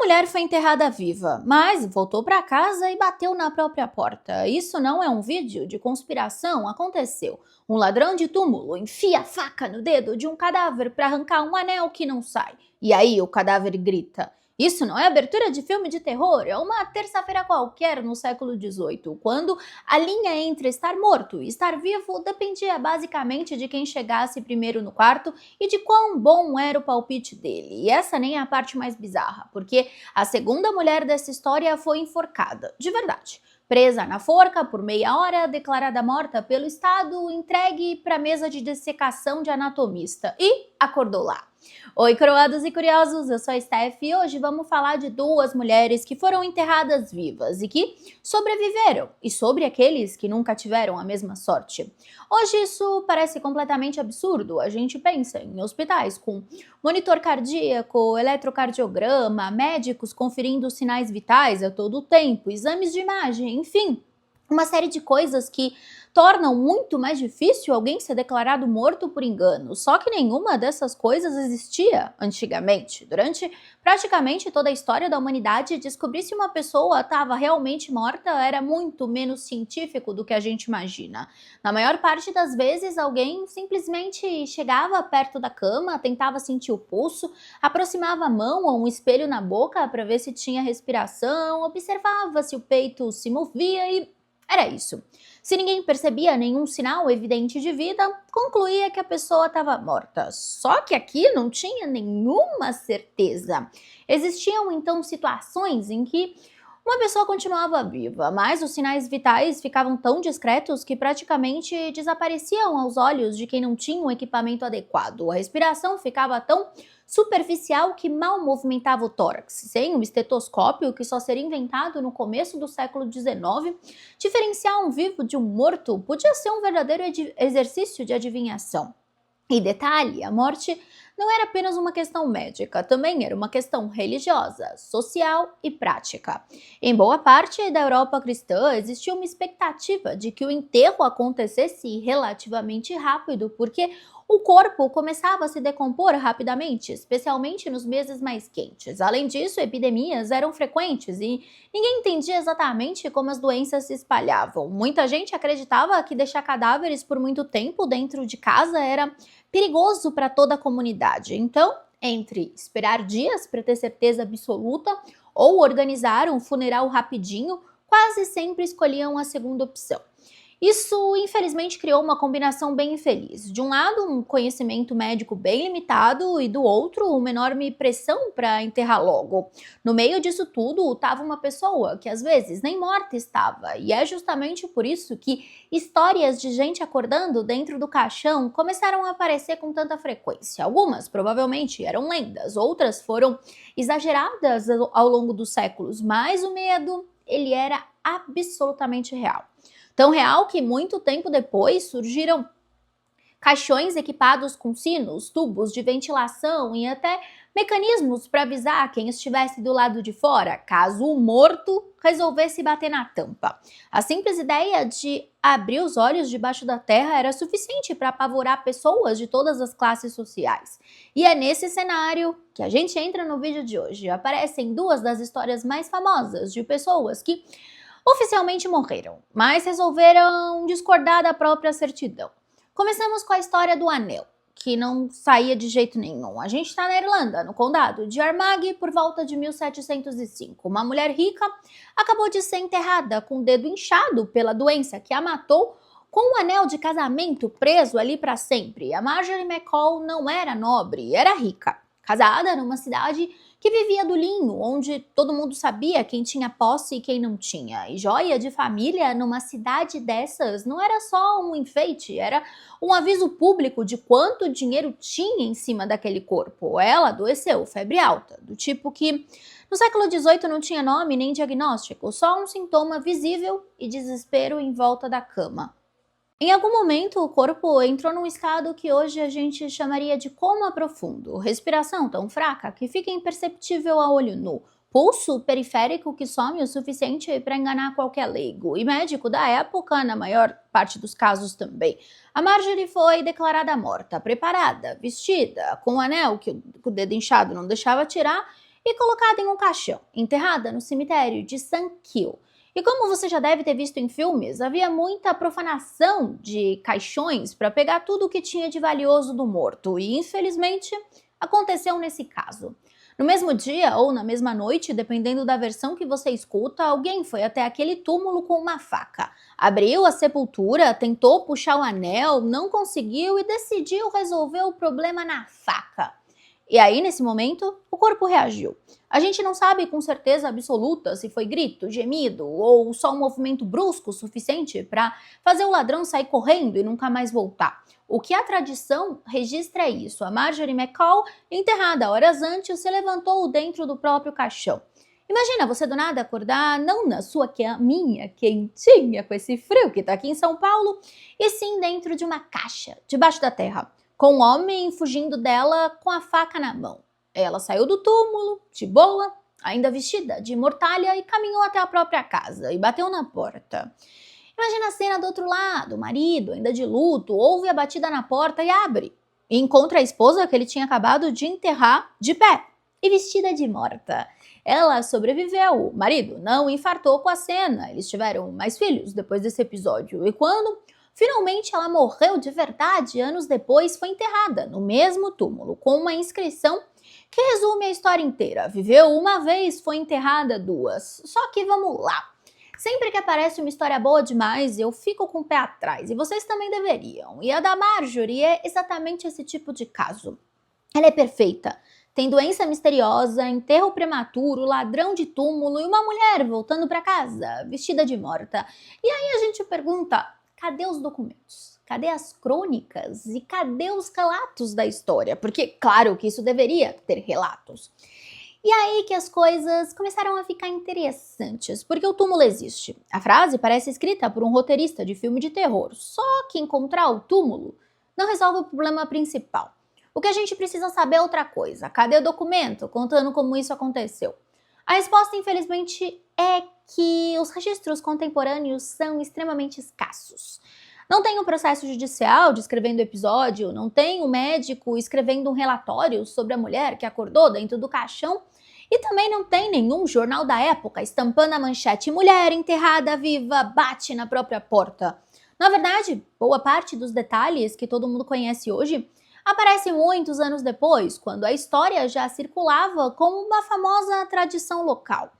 mulher foi enterrada viva, mas voltou para casa e bateu na própria porta. Isso não é um vídeo de conspiração, aconteceu. Um ladrão de túmulo enfia a faca no dedo de um cadáver para arrancar um anel que não sai. E aí o cadáver grita. Isso não é abertura de filme de terror, é uma terça-feira qualquer no século XVIII, quando a linha entre estar morto e estar vivo dependia basicamente de quem chegasse primeiro no quarto e de quão bom era o palpite dele. E essa nem é a parte mais bizarra, porque a segunda mulher dessa história foi enforcada, de verdade. Presa na forca por meia hora, declarada morta pelo Estado, entregue para a mesa de dissecação de anatomista e acordou lá. Oi, coroados e curiosos, eu sou a Steph e hoje vamos falar de duas mulheres que foram enterradas vivas e que sobreviveram, e sobre aqueles que nunca tiveram a mesma sorte. Hoje isso parece completamente absurdo, a gente pensa em hospitais com monitor cardíaco, eletrocardiograma, médicos conferindo sinais vitais a todo o tempo, exames de imagem, enfim, uma série de coisas que tornam muito mais difícil alguém ser declarado morto por engano. Só que nenhuma dessas coisas existia antigamente. Durante praticamente toda a história da humanidade, descobrir se uma pessoa estava realmente morta era muito menos científico do que a gente imagina. Na maior parte das vezes, alguém simplesmente chegava perto da cama, tentava sentir o pulso, aproximava a mão ou um espelho na boca para ver se tinha respiração, observava se o peito se movia e era isso. Se ninguém percebia nenhum sinal evidente de vida, concluía que a pessoa estava morta. Só que aqui não tinha nenhuma certeza. Existiam então situações em que uma pessoa continuava viva, mas os sinais vitais ficavam tão discretos que praticamente desapareciam aos olhos de quem não tinha um equipamento adequado. A respiração ficava tão superficial que mal movimentava o tórax. Sem um estetoscópio, que só seria inventado no começo do século XIX, diferenciar um vivo de um morto podia ser um verdadeiro exercício de adivinhação. E detalhe, a morte não era apenas uma questão médica, também era uma questão religiosa, social e prática. Em boa parte da Europa cristã, existia uma expectativa de que o enterro acontecesse relativamente rápido, porque o corpo começava a se decompor rapidamente, especialmente nos meses mais quentes. Além disso, epidemias eram frequentes e ninguém entendia exatamente como as doenças se espalhavam. Muita gente acreditava que deixar cadáveres por muito tempo dentro de casa era perigoso para toda a comunidade. Então, entre esperar dias para ter certeza absoluta ou organizar um funeral rapidinho, quase sempre escolhiam a segunda opção. Isso, infelizmente, criou uma combinação bem infeliz. De um lado, um conhecimento médico bem limitado e do outro, uma enorme pressão para enterrar logo. No meio disso tudo, estava uma pessoa que às vezes nem morta estava. E é justamente por isso que histórias de gente acordando dentro do caixão começaram a aparecer com tanta frequência. Algumas provavelmente eram lendas, outras foram exageradas ao longo dos séculos, mas o medo, ele era absolutamente real. Tão real que muito tempo depois surgiram caixões equipados com sinos, tubos de ventilação e até mecanismos para avisar quem estivesse do lado de fora, caso o morto resolvesse bater na tampa. A simples ideia de abrir os olhos debaixo da terra era suficiente para apavorar pessoas de todas as classes sociais. E é nesse cenário que a gente entra no vídeo de hoje. Aparecem duas das histórias mais famosas de pessoas que oficialmente morreram, mas resolveram discordar da própria certidão. Começamos com a história do anel, que não saía de jeito nenhum. A gente está na Irlanda, no condado de Armagh, por volta de 1705. Uma mulher rica acabou de ser enterrada com o dedo inchado pela doença que a matou, com um anel de casamento preso ali para sempre. A Marjorie McCall não era nobre, era rica, casada numa cidade que vivia do linho, onde todo mundo sabia quem tinha posse e quem não tinha. E joia de família numa cidade dessas não era só um enfeite, era um aviso público de quanto dinheiro tinha em cima daquele corpo. Ela adoeceu, febre alta, do tipo que no século XVIII não tinha nome nem diagnóstico, só um sintoma visível e desespero em volta da cama. Em algum momento, o corpo entrou num estado que hoje a gente chamaria de coma profundo, respiração tão fraca que fica imperceptível a olho nu, pulso periférico que some o suficiente para enganar qualquer leigo, e médico da época, na maior parte dos casos também. A Marjorie foi declarada morta, preparada, vestida, com um anel que o dedo inchado não deixava tirar, e colocada em um caixão, enterrada no cemitério de St. Kill. E como você já deve ter visto em filmes, havia muita profanação de caixões para pegar tudo o que tinha de valioso do morto, e infelizmente aconteceu nesse caso. No mesmo dia ou na mesma noite, dependendo da versão que você escuta, alguém foi até aquele túmulo com uma faca. Abriu a sepultura, tentou puxar o anel, não conseguiu e decidiu resolver o problema na faca. E aí, nesse momento, o corpo reagiu. A gente não sabe com certeza absoluta se foi grito, gemido ou só um movimento brusco o suficiente para fazer o ladrão sair correndo e nunca mais voltar. O que a tradição registra é isso. A Marjorie McCall, enterrada horas antes, se levantou dentro do próprio caixão. Imagina você do nada acordar, não na sua caminha quentinha com esse frio que tá aqui em São Paulo, e sim dentro de uma caixa, debaixo da terra, com um homem fugindo dela com a faca na mão. Ela saiu do túmulo, de boa, ainda vestida de mortalha, e caminhou até a própria casa e bateu na porta. Imagina a cena do outro lado, o marido, ainda de luto, ouve a batida na porta e abre. E encontra a esposa que ele tinha acabado de enterrar de pé e vestida de morta. Ela sobreviveu, o marido não infartou com a cena, eles tiveram mais filhos depois desse episódio. E quando finalmente ela morreu de verdade, anos depois foi enterrada no mesmo túmulo, com uma inscrição que resume a história inteira. Viveu uma vez, foi enterrada duas. Só que vamos lá. Sempre que aparece uma história boa demais, eu fico com o pé atrás, e vocês também deveriam. E a da Marjorie é exatamente esse tipo de caso. Ela é perfeita. Tem doença misteriosa, enterro prematuro, ladrão de túmulo e uma mulher voltando para casa, vestida de morta. E aí a gente pergunta, cadê os documentos? Cadê as crônicas? E cadê os relatos da história? Porque, claro que isso deveria ter relatos. E aí que as coisas começaram a ficar interessantes, porque o túmulo existe. A frase parece escrita por um roteirista de filme de terror, só que encontrar o túmulo não resolve o problema principal. O que a gente precisa saber é outra coisa. Cadê o documento contando como isso aconteceu? A resposta, infelizmente, é que os registros contemporâneos são extremamente escassos. Não tem um processo judicial descrevendo o episódio, não tem um médico escrevendo um relatório sobre a mulher que acordou dentro do caixão, e também não tem nenhum jornal da época estampando a manchete "Mulher enterrada viva bate na própria porta". Na verdade, boa parte dos detalhes que todo mundo conhece hoje aparece muitos anos depois, quando a história já circulava como uma famosa tradição local.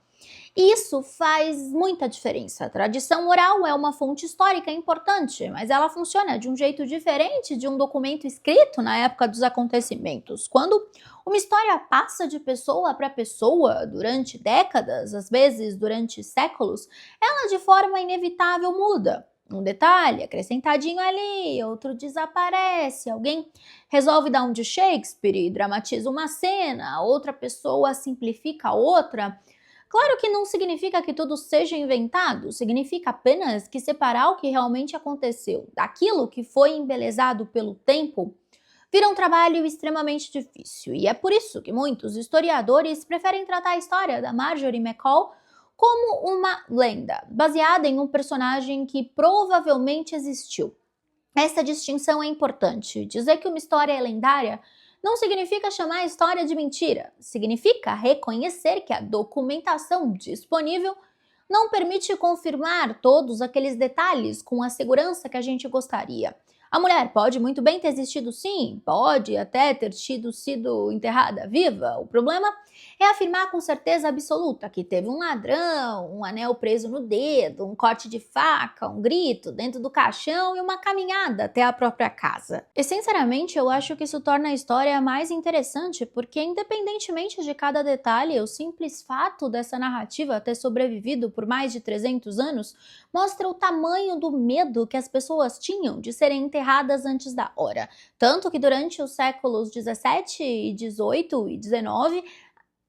E isso faz muita diferença. A tradição oral é uma fonte histórica importante, mas ela funciona de um jeito diferente de um documento escrito na época dos acontecimentos. Quando uma história passa de pessoa para pessoa durante décadas, às vezes durante séculos, ela de forma inevitável muda. Um detalhe acrescentadinho ali, outro desaparece, alguém resolve dar um de Shakespeare e dramatiza uma cena, outra pessoa simplifica outra. Claro que não significa que tudo seja inventado, significa apenas que separar o que realmente aconteceu daquilo que foi embelezado pelo tempo vira um trabalho extremamente difícil. E é por isso que muitos historiadores preferem tratar a história da Marjorie McCall como uma lenda, baseada em um personagem que provavelmente existiu. Essa distinção é importante. Dizer que uma história é lendária não significa chamar a história de mentira. Significa reconhecer que a documentação disponível não permite confirmar todos aqueles detalhes com a segurança que a gente gostaria. A mulher pode muito bem ter existido sim, pode até ter sido enterrada viva. O problema é afirmar com certeza absoluta que teve um ladrão, um anel preso no dedo, um corte de faca, um grito dentro do caixão e uma caminhada até a própria casa. E sinceramente eu acho que isso torna a história mais interessante, porque independentemente de cada detalhe, o simples fato dessa narrativa ter sobrevivido por mais de 300 anos mostra o tamanho do medo que as pessoas tinham de serem enterradas antes da hora. Tanto que durante os séculos 17, 18 e 19,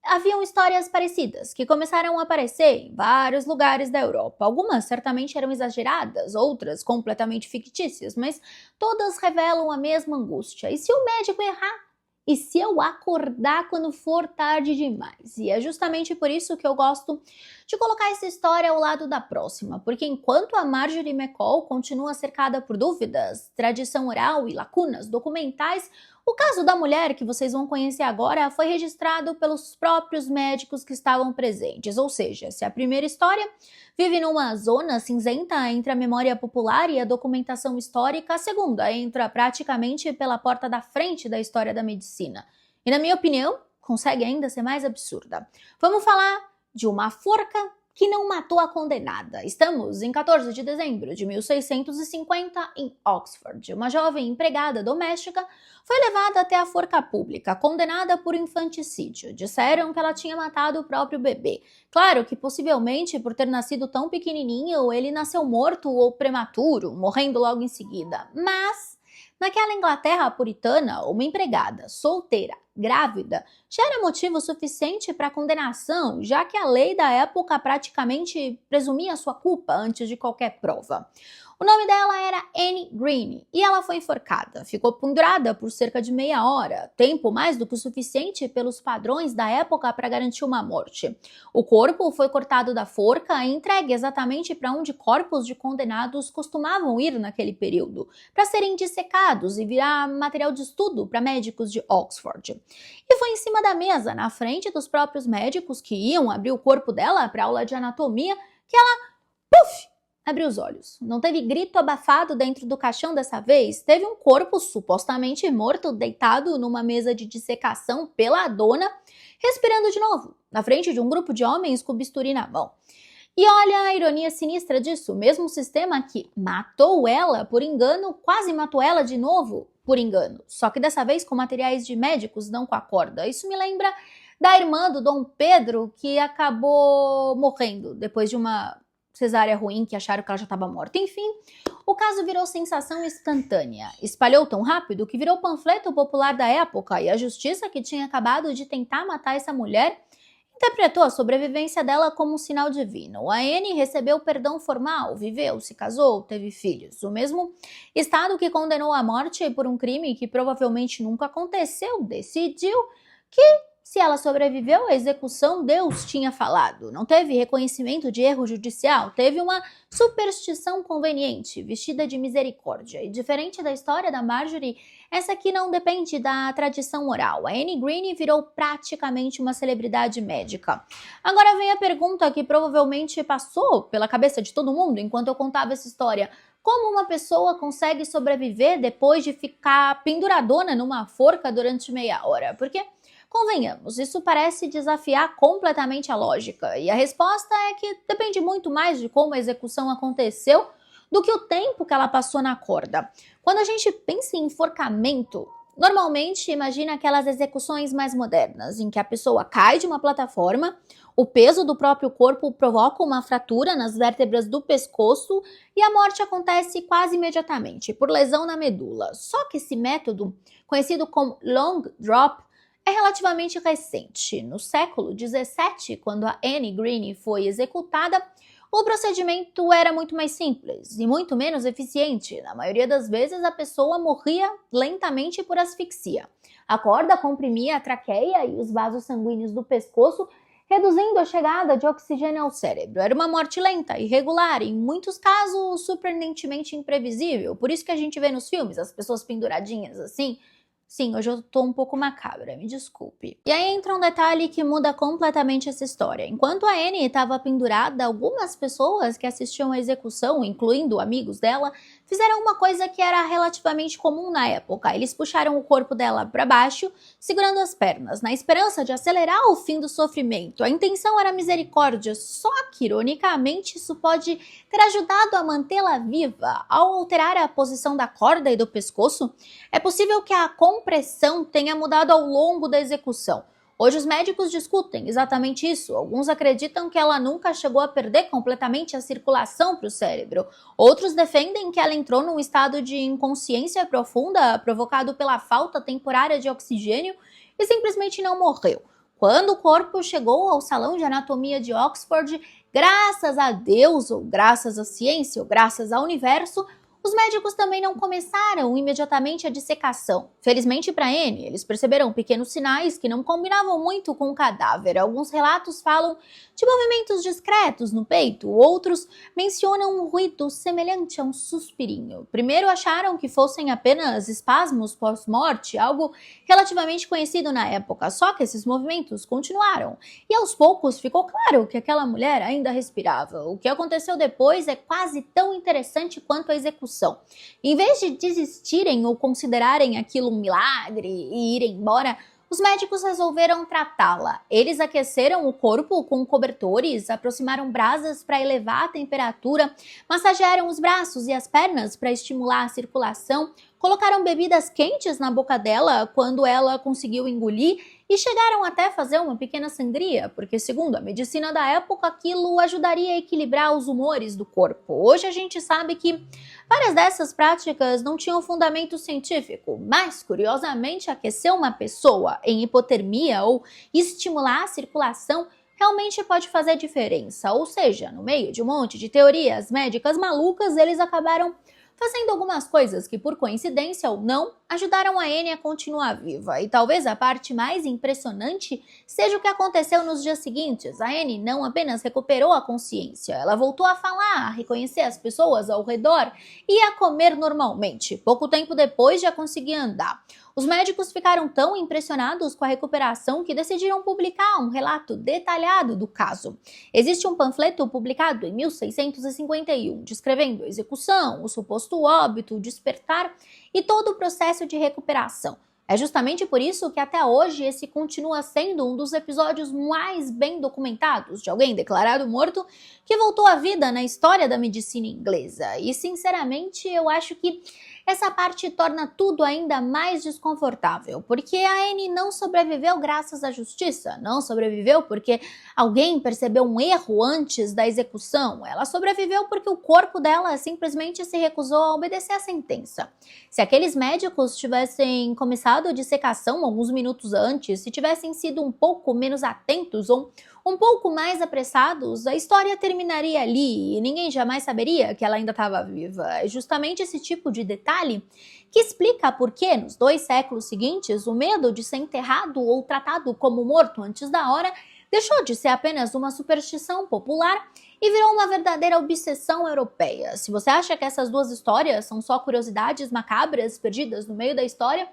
haviam histórias parecidas, que começaram a aparecer em vários lugares da Europa. Algumas certamente eram exageradas, outras completamente fictícias, mas todas revelam a mesma angústia. E se o médico errar? E se eu acordar quando for tarde demais? E é justamente por isso que eu gosto de colocar essa história ao lado da próxima, porque enquanto a Marjorie McCall continua cercada por dúvidas, tradição oral e lacunas documentais, O caso da mulher que vocês vão conhecer agora foi registrado pelos próprios médicos que estavam presentes, ou seja, se a primeira história vive numa zona cinzenta entre a memória popular e a documentação histórica, a segunda entra praticamente pela porta da frente da história da medicina. E, na minha opinião, consegue ainda ser mais absurda. Vamos falar de uma forca que não matou a condenada. Estamos em 14 de dezembro de 1650, em Oxford. Uma jovem empregada doméstica foi levada até a forca pública, condenada por infanticídio. Disseram que ela tinha matado o próprio bebê. Claro que possivelmente por ter nascido tão pequenininho, ele nasceu morto ou prematuro, morrendo logo em seguida. Mas naquela Inglaterra puritana, uma empregada solteira, grávida, já era motivo suficiente para condenação, já que a lei da época praticamente presumia sua culpa antes de qualquer prova. O nome dela era Anne Green e ela foi enforcada. Ficou pendurada por cerca de meia hora, tempo mais do que o suficiente pelos padrões da época para garantir uma morte. O corpo foi cortado da forca e entregue exatamente para onde corpos de condenados costumavam ir naquele período, para serem dissecados e virar material de estudo para médicos de Oxford. E foi em cima da mesa, na frente dos próprios médicos que iam abrir o corpo dela para aula de anatomia, que ela, puf, abriu os olhos. Não teve grito abafado dentro do caixão dessa vez, teve um corpo supostamente morto deitado numa mesa de dissecação pela dona, respirando de novo, na frente de um grupo de homens com bisturi na mão. E olha a ironia sinistra disso, o mesmo sistema que matou ela por engano, quase matou ela de novo por engano, só que dessa vez com materiais de médicos, não com a corda. Isso me lembra da irmã do Dom Pedro, que acabou morrendo depois de uma cesárea ruim, que acharam que ela já estava morta. Enfim, o caso virou sensação instantânea. Espalhou tão rápido que virou panfleto popular da época e a justiça, que tinha acabado de tentar matar essa mulher, interpretou a sobrevivência dela como um sinal divino. A Anne recebeu perdão formal, viveu, se casou, teve filhos. O mesmo Estado que condenou à morte por um crime que provavelmente nunca aconteceu, decidiu que, se ela sobreviveu à execução, Deus tinha falado. Não teve reconhecimento de erro judicial, teve uma superstição conveniente, vestida de misericórdia. E diferente da história da Marjorie, essa aqui não depende da tradição oral. A Anne Green virou praticamente uma celebridade médica. Agora vem a pergunta que provavelmente passou pela cabeça de todo mundo enquanto eu contava essa história. Como uma pessoa consegue sobreviver depois de ficar penduradona numa forca durante meia hora? Porque, convenhamos, isso parece desafiar completamente a lógica. E a resposta é que depende muito mais de como a execução aconteceu do que o tempo que ela passou na corda. Quando a gente pensa em enforcamento, normalmente imagina aquelas execuções mais modernas, em que a pessoa cai de uma plataforma, o peso do próprio corpo provoca uma fratura nas vértebras do pescoço e a morte acontece quase imediatamente, por lesão na medula. Só que esse método, conhecido como long drop, é relativamente recente. No século XVII, quando a Anne Green foi executada, o procedimento era muito mais simples e muito menos eficiente. Na maioria das vezes, a pessoa morria lentamente por asfixia. A corda comprimia a traqueia e os vasos sanguíneos do pescoço, reduzindo a chegada de oxigênio ao cérebro. Era uma morte lenta, irregular, e em muitos casos surpreendentemente imprevisível. Por isso que a gente vê nos filmes as pessoas penduradinhas assim. Sim, hoje eu tô um pouco macabra, me desculpe. E aí entra um detalhe que muda completamente essa história. Enquanto a Anne estava pendurada, algumas pessoas que assistiam à execução, incluindo amigos dela, fizeram uma coisa que era relativamente comum na época. Eles puxaram o corpo dela para baixo, segurando as pernas, na esperança de acelerar o fim do sofrimento. A intenção era misericórdia, só que, ironicamente, isso pode ter ajudado a mantê-la viva. Ao alterar a posição da corda e do pescoço, é possível que a compressão tenha mudado ao longo da execução. Hoje os médicos discutem exatamente isso. Alguns acreditam que ela nunca chegou a perder completamente a circulação para o cérebro. Outros defendem que ela entrou num estado de inconsciência profunda provocado pela falta temporária de oxigênio e simplesmente não morreu. Quando o corpo chegou ao Salão de Anatomia de Oxford, graças a Deus, ou graças à ciência, ou graças ao universo, Os médicos também não começaram imediatamente a dissecação. Felizmente para Anne, eles perceberam pequenos sinais que não combinavam muito com o cadáver. Alguns relatos falam de movimentos discretos no peito, outros mencionam um ruído semelhante a um suspirinho. Primeiro acharam que fossem apenas espasmos pós-morte, algo relativamente conhecido na época, só que esses movimentos continuaram. E aos poucos ficou claro que aquela mulher ainda respirava. O que aconteceu depois é quase tão interessante quanto a execução. Em vez de desistirem ou considerarem aquilo um milagre e irem embora, os médicos resolveram tratá-la. Eles aqueceram o corpo com cobertores, aproximaram brasas para elevar a temperatura, massagearam os braços e as pernas para estimular a circulação, colocaram bebidas quentes na boca dela quando ela conseguiu engolir e chegaram até fazer uma pequena sangria, porque segundo a medicina da época, aquilo ajudaria a equilibrar os humores do corpo. Hoje a gente sabe que várias dessas práticas não tinham fundamento científico, mas curiosamente aquecer uma pessoa em hipotermia ou estimular a circulação realmente pode fazer diferença. Ou seja, no meio de um monte de teorias médicas malucas, eles acabaram fazendo algumas coisas que, por coincidência ou não, ajudaram a Anne a continuar viva. E talvez a parte mais impressionante seja o que aconteceu nos dias seguintes. A Anne não apenas recuperou a consciência, ela voltou a falar, a reconhecer as pessoas ao redor e a comer normalmente. Pouco tempo depois já conseguia andar. Os médicos ficaram tão impressionados com a recuperação que decidiram publicar um relato detalhado do caso. Existe um panfleto publicado em 1651, descrevendo a execução, o suposto óbito, o despertar e todo o processo de recuperação. É justamente por isso que até hoje esse continua sendo um dos episódios mais bem documentados de alguém declarado morto que voltou à vida na história da medicina inglesa. E sinceramente eu acho que essa parte torna tudo ainda mais desconfortável, porque a Anne não sobreviveu graças à justiça, não sobreviveu porque alguém percebeu um erro antes da execução, ela sobreviveu porque o corpo dela simplesmente se recusou a obedecer à sentença. Se aqueles médicos tivessem começado a dissecação alguns minutos antes, se tivessem sido um pouco menos atentos ou um pouco mais apressados, a história terminaria ali e ninguém jamais saberia que ela ainda estava viva. É justamente esse tipo de detalhe que explica por que, nos 2 séculos seguintes, o medo de ser enterrado ou tratado como morto antes da hora deixou de ser apenas uma superstição popular e virou uma verdadeira obsessão europeia. Se você acha que essas duas histórias são só curiosidades macabras perdidas no meio da história,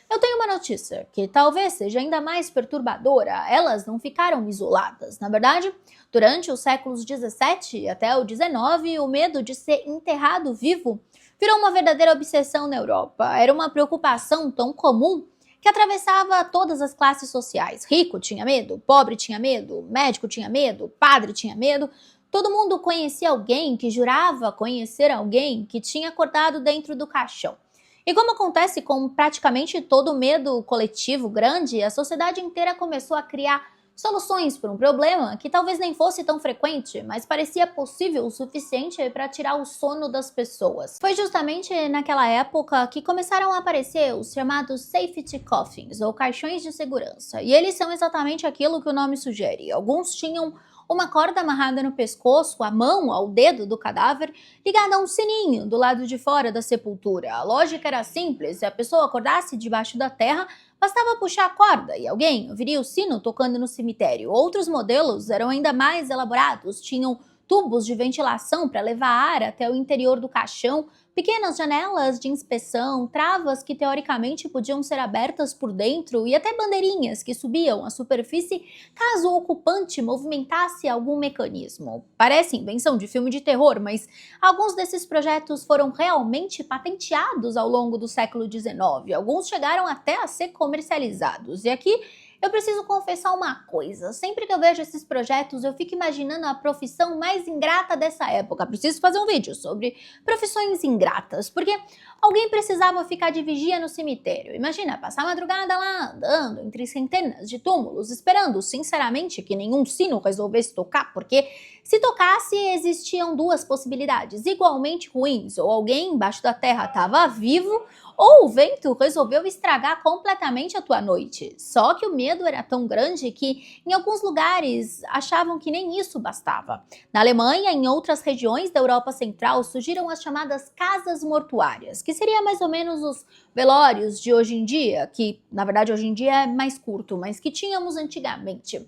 eu tenho uma notícia, que talvez seja ainda mais perturbadora. Elas não ficaram isoladas. Na verdade, durante os séculos 17 até o 19, o medo de ser enterrado vivo virou uma verdadeira obsessão na Europa. Era uma preocupação tão comum que atravessava todas as classes sociais. Rico tinha medo, pobre tinha medo, médico tinha medo, padre tinha medo. Todo mundo conhecia alguém que jurava conhecer alguém que tinha acordado dentro do caixão. E como acontece com praticamente todo medo coletivo grande, a sociedade inteira começou a criar soluções para um problema que talvez nem fosse tão frequente, mas parecia possível o suficiente para tirar o sono das pessoas. Foi justamente naquela época que começaram a aparecer os chamados safety coffins, ou caixões de segurança, e eles são exatamente aquilo que o nome sugere. Alguns tinham uma corda amarrada no pescoço, a mão ao dedo do cadáver, ligada a um sininho do lado de fora da sepultura. A lógica era simples: se a pessoa acordasse debaixo da terra, bastava puxar a corda e alguém ouviria o sino tocando no cemitério. Outros modelos eram ainda mais elaborados, tinham tubos de ventilação para levar ar até o interior do caixão, pequenas janelas de inspeção, travas que teoricamente podiam ser abertas por dentro e até bandeirinhas que subiam à superfície caso o ocupante movimentasse algum mecanismo. Parece invenção de filme de terror, mas alguns desses projetos foram realmente patenteados ao longo do século XIX. Alguns chegaram até a ser comercializados. E aqui eu preciso confessar uma coisa: sempre que eu vejo esses projetos, eu fico imaginando a profissão mais ingrata dessa época. Preciso fazer um vídeo sobre profissões ingratas, porque alguém precisava ficar de vigia no cemitério. Imagina, passar a madrugada lá, andando entre centenas de túmulos, esperando, sinceramente, que nenhum sino resolvesse tocar, porque se tocasse, existiam duas possibilidades igualmente ruins: ou alguém embaixo da terra estava vivo, Ou o vento resolveu estragar completamente a tua noite. Só que o medo era tão grande que, em alguns lugares, achavam que nem isso bastava. Na Alemanha e em outras regiões da Europa Central surgiram as chamadas casas mortuárias, que seria mais ou menos os velórios de hoje em dia, que na verdade hoje em dia é mais curto, mas que tínhamos antigamente.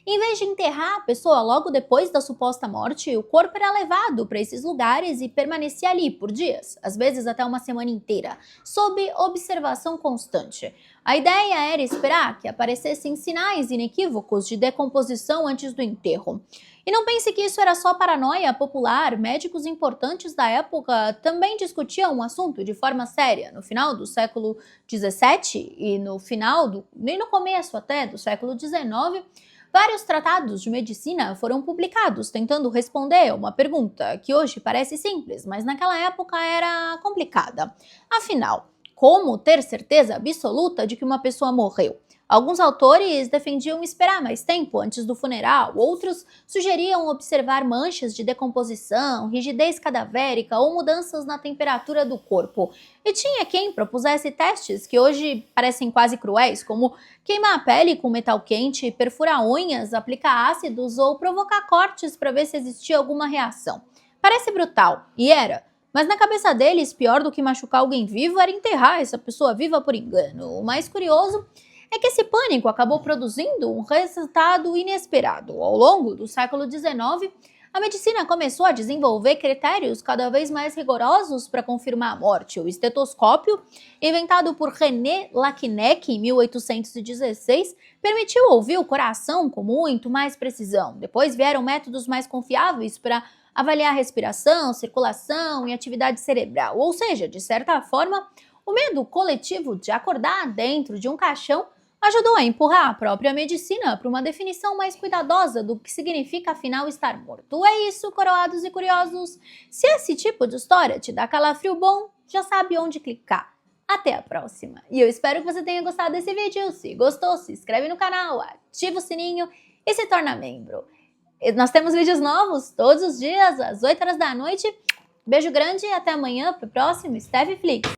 Em vez de enterrar a pessoa logo depois da suposta morte, o corpo era levado para esses lugares e permanecia ali por dias, às vezes até uma semana inteira, sob observação constante. A ideia era esperar que aparecessem sinais inequívocos de decomposição antes do enterro. E não pense que isso era só paranoia popular, médicos importantes da época também discutiam o assunto de forma séria. No final do século XVII e no começo até do século XIX, vários tratados de medicina foram publicados tentando responder uma pergunta que hoje parece simples, mas naquela época era complicada. Afinal, como ter certeza absoluta de que uma pessoa morreu? Alguns autores defendiam esperar mais tempo antes do funeral, outros sugeriam observar manchas de decomposição, rigidez cadavérica ou mudanças na temperatura do corpo. E tinha quem propusesse testes que hoje parecem quase cruéis, como queimar a pele com metal quente, perfurar unhas, aplicar ácidos ou provocar cortes para ver se existia alguma reação. Parece brutal, e era. Mas na cabeça deles, pior do que machucar alguém vivo era enterrar essa pessoa viva por engano. O mais curioso é que esse pânico acabou produzindo um resultado inesperado. Ao longo do século XIX, a medicina começou a desenvolver critérios cada vez mais rigorosos para confirmar a morte. O estetoscópio, inventado por René Laennec em 1816, permitiu ouvir o coração com muito mais precisão. Depois vieram métodos mais confiáveis para avaliar respiração, circulação e atividade cerebral. Ou seja, de certa forma, o medo coletivo de acordar dentro de um caixão ajudou a empurrar a própria medicina para uma definição mais cuidadosa do que significa afinal estar morto. É isso, coroados e curiosos. Se esse tipo de história te dá calafrio bom, já sabe onde clicar. Até a próxima! E eu espero que você tenha gostado desse vídeo. Se gostou, se inscreve no canal, ativa o sininho e se torna membro. Nós temos vídeos novos todos os dias, às 8 horas da noite. Beijo grande e até amanhã para o próximo Stevflix.